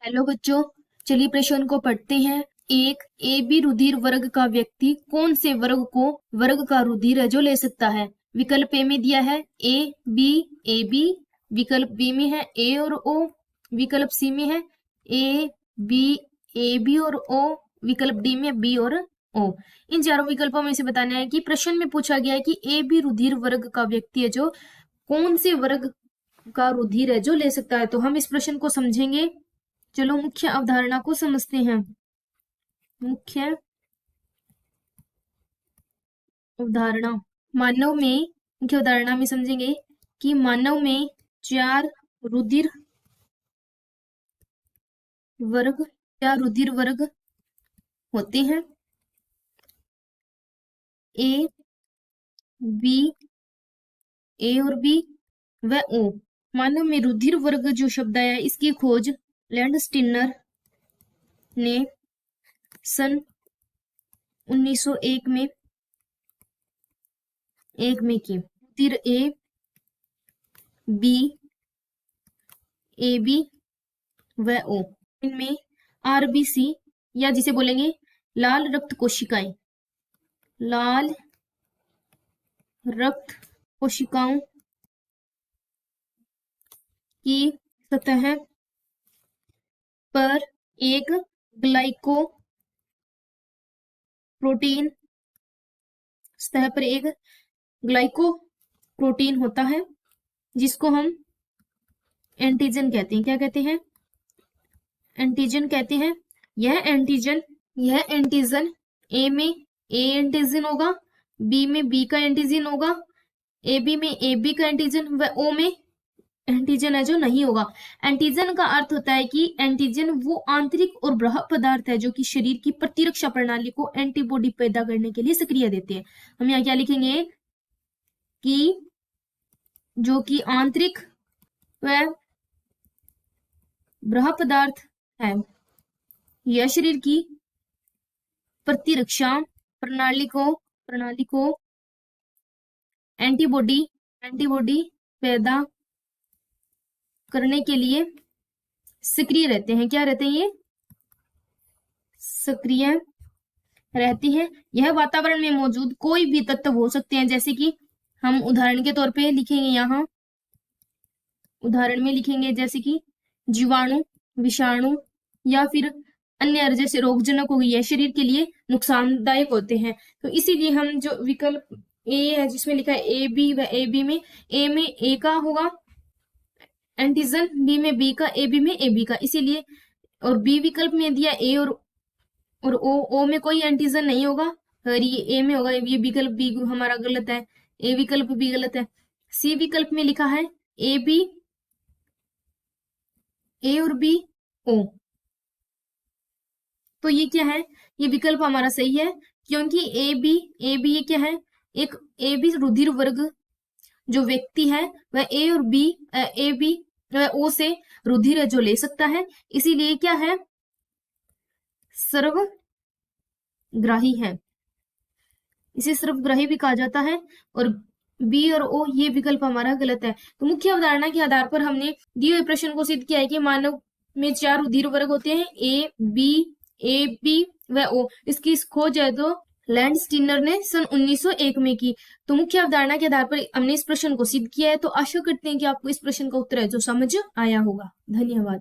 Hello बच्चों, चलिए प्रश्न को पढ़ते हैं। एक ए बी रुधिर वर्ग का व्यक्ति कौन से वर्ग का रुधिर है जो ले सकता है। विकल्प ए में दिया है ए बी, विकल्प बी में है ए और ओ, विकल्प सी में है ए बी और ओ, विकल्प डी में बी और ओ। इन चारों विकल्पों में से बताना है कि प्रश्न में पूछा गया है कि ए बी रुधिर वर्ग का व्यक्ति है जो कौन से वर्ग का रुधिर है जो ले सकता है। तो हम इस प्रश्न को समझेंगे। चलो मुख्य अवधारणा को समझते हैं। मुख्य अवधारणा मुख्य अवधारणा में समझेंगे कि मानव में 4 रुधिर वर्ग होते हैं। ए और बी व ओ। मानव में रुधिर वर्ग जो शब्द आया इसकी खोज लैंडस्टीनर ने सन 1901 में की। रुधिर ए बी व ओ, इनमें आरबीसी या जिसे बोलेंगे लाल रक्त कोशिकाओं की सतह पर एक ग्लाइकोप्रोटीन होता है जिसको हम एंटीजन कहते हैं। क्या कहते हैं? एंटीजन कहते हैं। यह एंटीजन ए में ए एंटीजन होगा, बी में बी का एंटीजन होगा, ए बी में ए बी का एंटीजन व ओ में एंटीजन है जो नहीं होगा। एंटीजन का अर्थ होता है कि एंटीजन वो आंतरिक और बाह्य पदार्थ है जो कि शरीर की प्रतिरक्षा प्रणाली को एंटीबॉडी पैदा करने के लिए सक्रिय देते हैं। हम यहाँ क्या लिखेंगे कि जो कि आंतरिक व बाह्य पदार्थ है, यह शरीर की प्रतिरक्षा प्रणाली को एंटीबॉडी पैदा करने के लिए सक्रिय रहते हैं। क्या रहते हैं? ये सक्रिय रहते हैं। यह वातावरण में मौजूद कोई भी तत्व हो सकते हैं, जैसे कि हम उदाहरण के तौर पे लिखेंगे, यहाँ उदाहरण में लिखेंगे जैसे कि जीवाणु, विषाणु या फिर अन्य जैसे रोगजनक हो गई है, शरीर के लिए नुकसानदायक होते हैं। तो इसीलिए हम जो विकल्प ए है जिसमें लिखा है ए बी व ए बी में ए में ए का होगा एंटीजन, बी में बी का, ए बी में ए बी का, इसीलिए। और बी विकल्प में दिया ए और ओ में कोई एंटीजन नहीं होगा और ये ए में होगा। ये विकल्प बी हमारा गलत है, ए विकल्प भी गलत है। सी विकल्प में लिखा है ए और बी ओ, तो ये क्या है? ये विकल्प हमारा सही है क्योंकि ए बी ये क्या है? एक ए बी रुधिर वर्ग जो व्यक्ति है वह ए और बी ए बी ओ से रुधिर जो ले सकता है, इसीलिए क्या है? सर्वग्राही है, इसे सर्वग्राही भी कहा जाता है। और बी और ओ ये विकल्प हमारा गलत है। तो मुख्य अवधारणा के आधार पर हमने दिए हुए प्रश्न को सिद्ध किया है कि मानव में 4 रुधिर वर्ग होते हैं, ए बी व ओ। इसकी खोज है तो लैंडस्टीनर ने सन 1901 में की। तो मुख्य अवधारणा के आधार पर हमने इस प्रश्न को सिद्ध किया है। तो आशा करते हैं कि आपको इस प्रश्न का उत्तर है जो समझ आया होगा। धन्यवाद।